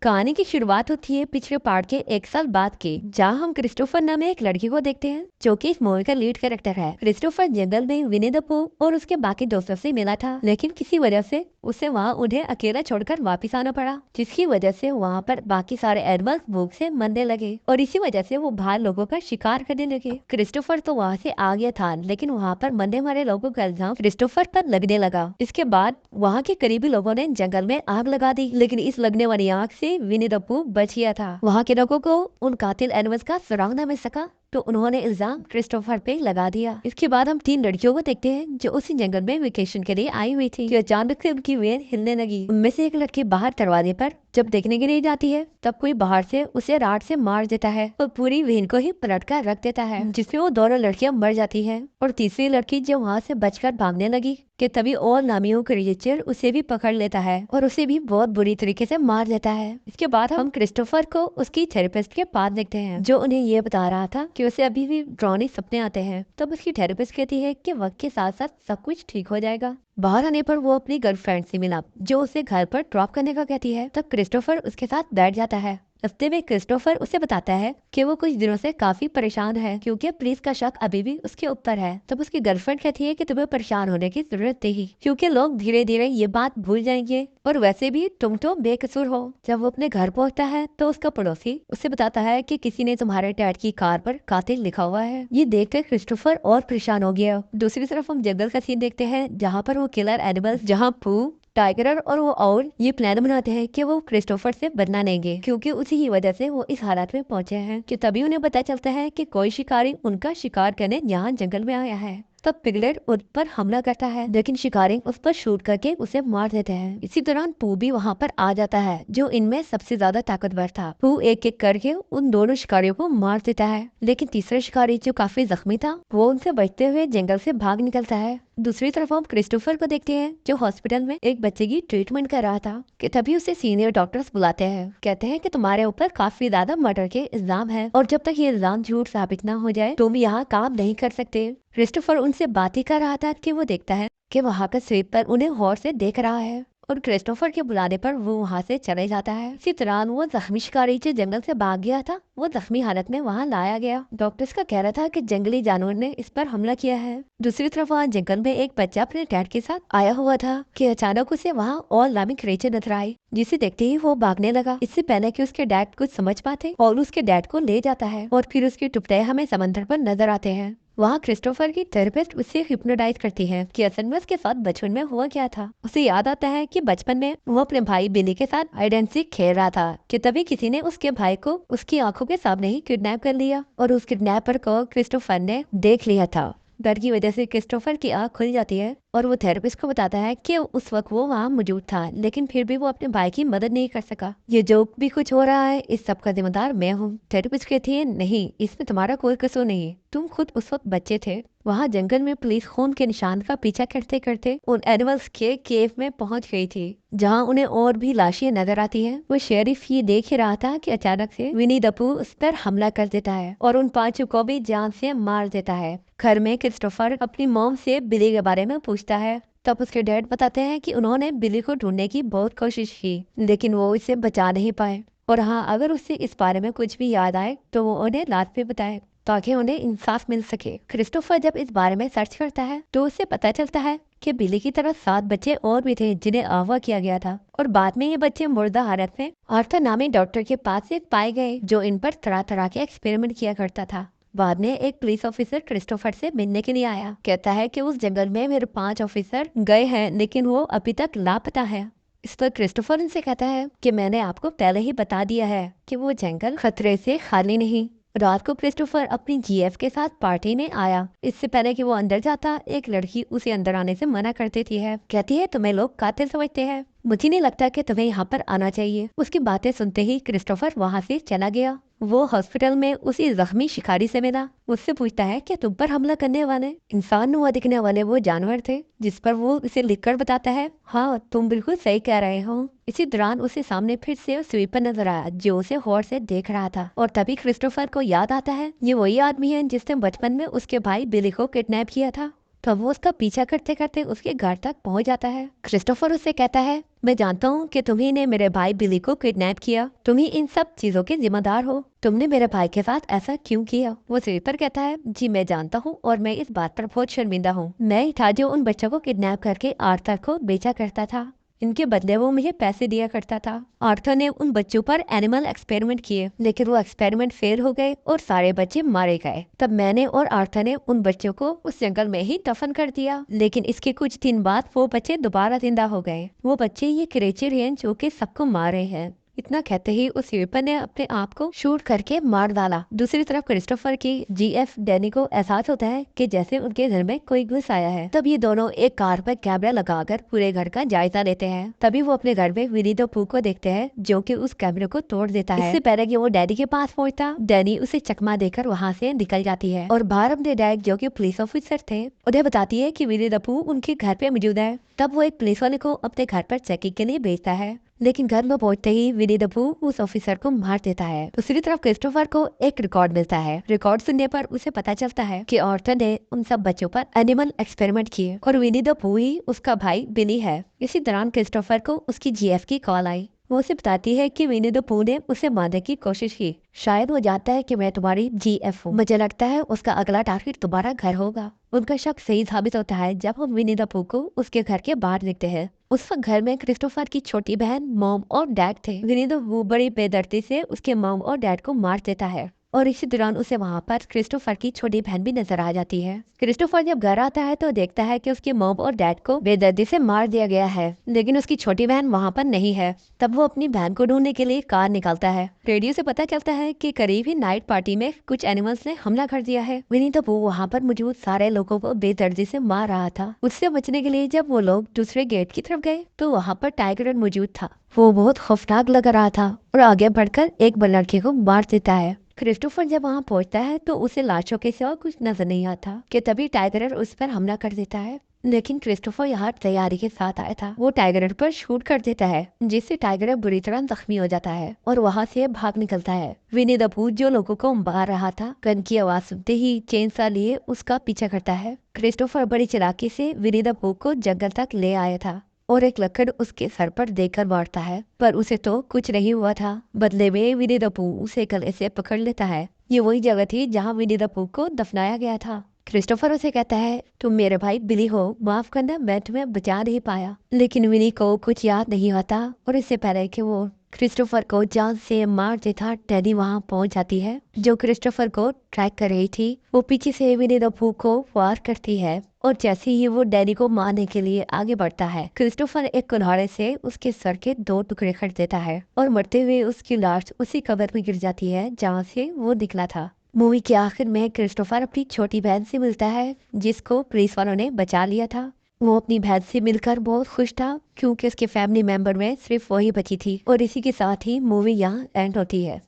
कहानी की शुरुआत होती है पिछले पार्ट के 1 साल बाद की, जहाँ हम क्रिस्टोफर नामे एक लड़की को देखते हैं जो कि इस मूवी का लीड कैरेक्टर है। क्रिस्टोफर जंगल में विनी द पूह और उसके बाकी दोस्तों से मिला था, लेकिन किसी वजह से उसे वहाँ उन्हें अकेला छोड़कर वापस आना पड़ा, जिसकी वजह से वहाँ पर बाकी सारे एनिमल्स भूख से मरने लगे और इसी वजह से वो बाहर लोगों का शिकार करने लगे। क्रिस्टोफर तो वहाँ से आ गया था, लेकिन वहाँ पर मरने वाले लोगों का इल्जाम क्रिस्टोफर पर लगने लगा। इसके बाद वहाँ के करीबी लोगों ने जंगल में आग लगा दी, लेकिन इस लगने वाली आग से विनी द पूह बच गया था। वहाँ के लोगों को उन कातिल एनिमल्स का सुराग न मिल सका, तो उन्होंने इल्जाम क्रिस्टोफर पे लगा दिया। इसके बाद हम 3 लड़कियों को देखते हैं जो उसी जंगल में वेकेशन के लिए आई हुई थी कि अचानक से उनकी वेन हिलने लगी। उनमें से एक लड़की बाहर दरवाजे पर जब देखने के लिए जाती है, तब कोई बाहर से उसे राड से मार देता है और पूरी वेन को ही पलट कर रख देता है, जिसमें वो दोनों लड़कियां मर जाती हैं। और तीसरी लड़की जो वहाँ से बचकर भागने लगी कि तभी और नामियों क्रिएचर उसे भी पकड़ लेता है और उसे भी बहुत बुरी तरीके से मार देता है। इसके बाद हम क्रिस्टोफर को उसकी थेरेपिस्ट के पास देखते हैं, जो उन्हें ये बता रहा था कि उसे अभी भी डरावनी सपने आते हैं। तब उसकी थेरेपिस्ट कहती है कि वक्त के साथ साथ सब कुछ ठीक हो जाएगा। बाहर आने पर वो अपनी गर्लफ्रेंड से मिला, जो उसे घर पर ड्रॉप करने का कहती है। तब क्रिस्टोफर उसके साथ बैठ जाता है। रास्ते में क्रिस्टोफर उसे बताता है कि वो कुछ दिनों से काफी परेशान है, क्योंकि पुलिस का शक अभी भी उसके ऊपर है। तब उसकी गर्लफ्रेंड कहती है कि तुम्हें परेशान होने की जरूरत नहीं, क्योंकि लोग धीरे धीरे ये बात भूल जाएंगे और वैसे भी तुम तो बेकसूर हो। जब वो अपने घर पहुंचता है तो उसका पड़ोसी उसे बताता है कि किसी ने तुम्हारे डैड की कार पर कातिल लिखा हुआ है। ये देखकर क्रिस्टोफर और परेशान हो गया। दूसरी तरफ हम जंगल का सीन देखते हैं, जहाँ पर वो किलर एनिमल्स जहाँ पूह, टाइगर और वो और ये प्लान बनाते हैं कि वो क्रिस्टोफर से बदला लेंगे, क्योंकि उसी की वजह से वो इस हालत में पहुंचे हैं। कि तभी उन्हें पता चलता है कि कोई शिकारी उनका शिकार करने यहाँ जंगल में आया है। तब पिगलेट उस पर हमला करता है, लेकिन शिकारी उस पर शूट करके उसे मार देते हैं। इसी दौरान पूह भी वहाँ पर आ जाता है, जो इनमें सबसे ज्यादा ताकतवर था। पूह एक एक करके उन दोनों शिकारियों को मार देता है, लेकिन तीसरा शिकारी जो काफी जख्मी था, वो उनसे बचते हुए जंगल से भाग निकलता है। दूसरी तरफ हम क्रिस्टोफर को देखते हैं, जो हॉस्पिटल में एक बच्चे की ट्रीटमेंट कर रहा था। कि तभी उसे सीनियर डॉक्टर्स बुलाते हैं, कहते हैं कि तुम्हारे ऊपर काफी ज्यादा मर्डर के इल्जाम है और जब तक ये इल्जाम झूठ साबित न हो जाए तुम यहाँ काम नहीं कर सकते। क्रिस्टोफर उनसे बात ही कर रहा था कि वो देखता है कि वहाँ का स्वीपर पर उन्हें गौर से देख रहा है और क्रिस्टोफर के बुलाने पर वो वहाँ से चले जाता है। इसी दौरान वो जख्मी शिकारी जो जंगल से भाग गया था, वो जख्मी हालत में वहाँ लाया गया। डॉक्टर्स का कहना था कि जंगली जानवर ने इस पर हमला किया है। दूसरी तरफ वहाँ जंगल में एक बच्चा अपने डैड के साथ आया हुआ था कि अचानक उसे वहाँ और लामी क्रिएचर नजर आई, जिसे देखते ही वो भागने लगा, इससे पहले कि उसके डैड कुछ समझ पाते, और उसके डैड को ले जाता है और फिर उसके टुकड़े हमें समंदर पर नजर आते हैं। वहाँ क्रिस्टोफर की थेरेपिस्ट उसे हिप्नोटाइज करती है कि असल में उसके साथ बचपन में हुआ क्या था। उसे याद आता है कि बचपन में वो अपने भाई बिली के साथ हाइड एंड सीक खेल रहा था कि तभी किसी ने उसके भाई को उसकी आंखों के सामने ही किडनैप कर लिया और उस किडनैपर को क्रिस्टोफर ने देख लिया था। डर की वजह से क्रिस्टोफर की आंख खुल जाती है और वो थेरेपिस्ट को बताता है कि उस वक्त वो वहाँ मौजूद था, लेकिन फिर भी वो अपने भाई की मदद नहीं कर सका। ये जो भी कुछ हो रहा है इस सब का जिम्मेदार मैं हूँ। थेरेपिस्ट कहती है नहीं, इसमें तुम्हारा कोई कसूर नहीं है, तुम खुद उस वक्त बच्चे थे। वहाँ जंगल में पुलिस खून के निशान का पीछा करते करते उन एनिमल्स के केव में पहुंच गई थी, जहाँ उन्हें और भी लाशें नजर आती हैं। वो शेरिफ ये देख ही रहा था कि अचानक से विनी द पूह उस पर हमला कर देता है और उन 5 को भी जान से मार देता है। घर में क्रिस्टोफर अपनी मॉम से बिली के बारे में पूछता है। तब उसके डैड बताते हैं कि उन्होंने बिली को ढूंढने की बहुत कोशिश की, लेकिन वो इसे बचा नहीं पाए, और हाँ, अगर उसे इस बारे में कुछ भी याद आए तो वो उन्हें रात पे बताए ताकि उन्हें इंसाफ मिल सके। क्रिस्टोफर जब इस बारे में सर्च करता है तो उसे पता चलता है कि बिली की तरह 7 बच्चे और भी थे जिन्हें अगवा किया गया था, और बाद में ये बच्चे मुर्दा हालत में आर्थर नामी डॉक्टर के पास से पाए गए, जो इन पर तरह तरह के एक्सपेरिमेंट किया करता था। बाद में एक पुलिस ऑफिसर क्रिस्टोफर से मिलने के लिए आया, कहता है कि उस जंगल में मेरे 5 ऑफिसर गए हैं, लेकिन वो अभी तक लापता है। इस पर क्रिस्टोफर उनसे कहता है कि मैंने आपको पहले ही बता दिया है कि वो जंगल खतरे से खाली नहीं। रात को क्रिस्टोफर अपनी जीएफ के साथ पार्टी में आया। इससे पहले कि वो अंदर जाता, एक लड़की उसे अंदर आने से मना कर देती है, कहती है तुम्हें लोग कातिल समझते हैं, मुझे नहीं लगता कि तुम्हें यहाँ पर आना चाहिए। उसकी बातें सुनते ही क्रिस्टोफर वहाँ से चला गया। वो हॉस्पिटल में उसी जख्मी शिकारी से मिला। उससे पूछता है कि तुम पर हमला करने वाले इंसान हुआ दिखने वाले वो जानवर थे, जिस पर वो उसे लिखकर बताता है हाँ तुम बिल्कुल सही कह रहे हो। इसी दौरान उसे सामने फिर से स्वीपर नजर आया, जो उसे गौर से देख रहा था, और तभी क्रिस्टोफर को याद आता है ये वही आदमी है जिसने बचपन में उसके भाई बिली को किडनैप किया था। तो वो उसका पीछा करते करते उसके घर तक पहुंच जाता है। क्रिस्टोफर उससे कहता है, मैं जानता हूँ कि तुम्ही ने मेरे भाई बिली को किडनैप किया, तुम ही इन सब चीजों के जिम्मेदार हो, तुमने मेरे भाई के साथ ऐसा क्यों किया। वो स्वीपर कहता है, जी मैं जानता हूँ और मैं इस बात पर बहुत शर्मिंदा हूँ। मैं ही था जो उन बच्चों को किडनैप करके आर्थर को बेचा करता था, इनके बदले वो मुझे पैसे दिया करता था। आर्थर ने उन बच्चों पर एनिमल एक्सपेरिमेंट किए, लेकिन वो एक्सपेरिमेंट फेल हो गए और सारे बच्चे मारे गए। तब मैंने और आर्थर ने उन बच्चों को उस जंगल में ही दफन कर दिया, लेकिन इसके कुछ दिन बाद वो बच्चे दोबारा जिंदा हो गए। वो बच्चे ये क्रिएचर हैं जो कि सबको मारे हैं। इतना कहते ही उस स्वीपर ने अपने आप को शूट करके मार डाला। दूसरी तरफ क्रिस्टोफर की जीएफ डैनी को एहसास होता है कि जैसे उनके घर में कोई घुस आया है। तब ये दोनों एक कार पर कैमरा लगाकर पूरे घर का जायजा लेते हैं। तभी वो अपने घर में विनी द पू को देखते हैं, जो कि उस कैमरे को तोड़ देता है। इससे पहले कि वो डैडी के पास पहुंचता, डैनी उसे चकमा देकर वहाँ से निकल जाती है और बाहर अपने डैड, जो कि पुलिस ऑफिसर थे, उन्हें बताती है कि विनी द पू उनके घर पे मौजूद है। तब वो एक पुलिस वाले को अपने घर पर चेकिंग के लिए भेजता है, लेकिन घर में पहुंचते ही विनी द पू उस ऑफिसर को मार देता है। दूसरी तरफ क्रिस्टोफर को एक रिकॉर्ड मिलता है। रिकॉर्ड सुनने पर उसे पता चलता है कि ऑर्थर ने उन सब बच्चों पर एनिमल एक्सपेरिमेंट किए और विनी द पू ही उसका भाई बिली है। इसी दौरान क्रिस्टोफर को उसकी जीएफ की कॉल आई। वो उसे बताती है कि विनी द पू ने उसे मारने की कोशिश की। शायद वो जानता है कि मैं तुम्हारी जीएफ हूँ। मुझे लगता है उसका अगला टारगेट तुम्हारा घर होगा। उनका शक सही साबित होता है जब हम विनी द पू को उसके घर के बाहर देखते हैं। उस वक्त घर में क्रिस्टोफर की छोटी बहन, मॉम और डैड थे। विनी द पू बड़ी बेदर्दी से उसके मॉम और डैड को मार देता है और इसी दौरान उसे वहाँ पर क्रिस्टोफर की छोटी बहन भी नजर आ जाती है। क्रिस्टोफर जब घर आता है तो देखता है कि उसके मॉम और डैड को बेदर्दी से मार दिया गया है, लेकिन उसकी छोटी बहन वहाँ पर नहीं है। तब वो अपनी बहन को ढूंढने के लिए कार निकालता है। रेडियो से पता चलता है कि करीब ही नाइट पार्टी में कुछ एनिमल्स ने हमला कर दिया है। विनी द पू वहाँ पर मौजूद सारे लोगों को बेदर्दी से मार रहा था। उससे बचने के लिए जब वो लोग दूसरे गेट की तरफ गए तो वहाँ पर टाइगर मौजूद था। वो बहुत खौफनाक लग रहा था और आगे बढ़कर एक लड़के को मार देता है। क्रिस्टोफर जब वहाँ पहुंचता है तो उसे लाशों के सिवा कुछ नजर नहीं आता कि तभी टाइगर उस पर हमला कर देता है, लेकिन क्रिस्टोफर यहाँ तैयारी के साथ आया था। वो टाइगर पर शूट कर देता है, जिससे टाइगर बुरी तरह जख्मी हो जाता है और वहाँ से भाग निकलता है। विनी द पू जो लोगों को मार रहा था, गन की आवाज सुनते ही चेन सा लिए उसका पीछा करता है। क्रिस्टोफर बड़ी चालाकी से विनी द पू को जंगल तक ले आया था और एक लकड़ उसके सर पर देकर मारता है, पर उसे तो कुछ नहीं हुआ था। बदले में विनी द पू उसे गले से पकड़ लेता है। ये वही जगह थी जहाँ विनी द पू को दफनाया गया था। क्रिस्टोफर उसे कहता है, तुम मेरे भाई बिली हो, माफ करना मैं तुम्हें बचा नहीं पाया। लेकिन विनी को कुछ याद नहीं आता और इससे पहले कि वो क्रिस्टोफर को जान से मार देता, डैनी वहाँ पहुंच जाती है, जो क्रिस्टोफर को ट्रैक कर रही थी। वो पीछे से विनी द पू को वार करती है और जैसे ही वो डैनी को मारने के लिए आगे बढ़ता है, क्रिस्टोफर एक कुल्हाड़े से उसके सर के 2 टुकड़े कर देता है और मरते हुए उसकी लाश उसी कब्र में गिर जाती है जहाँ से वो निकला था। मूवी के आखिर में क्रिस्टोफर अपनी छोटी बहन से मिलता है, जिसको पुलिस वालों ने बचा लिया था। वो अपनी बहन से मिलकर बहुत खुश था क्योंकि उसके फैमिली मेंबर में सिर्फ वही बची थी और इसी के साथ ही मूवी यहाँ एंड होती है।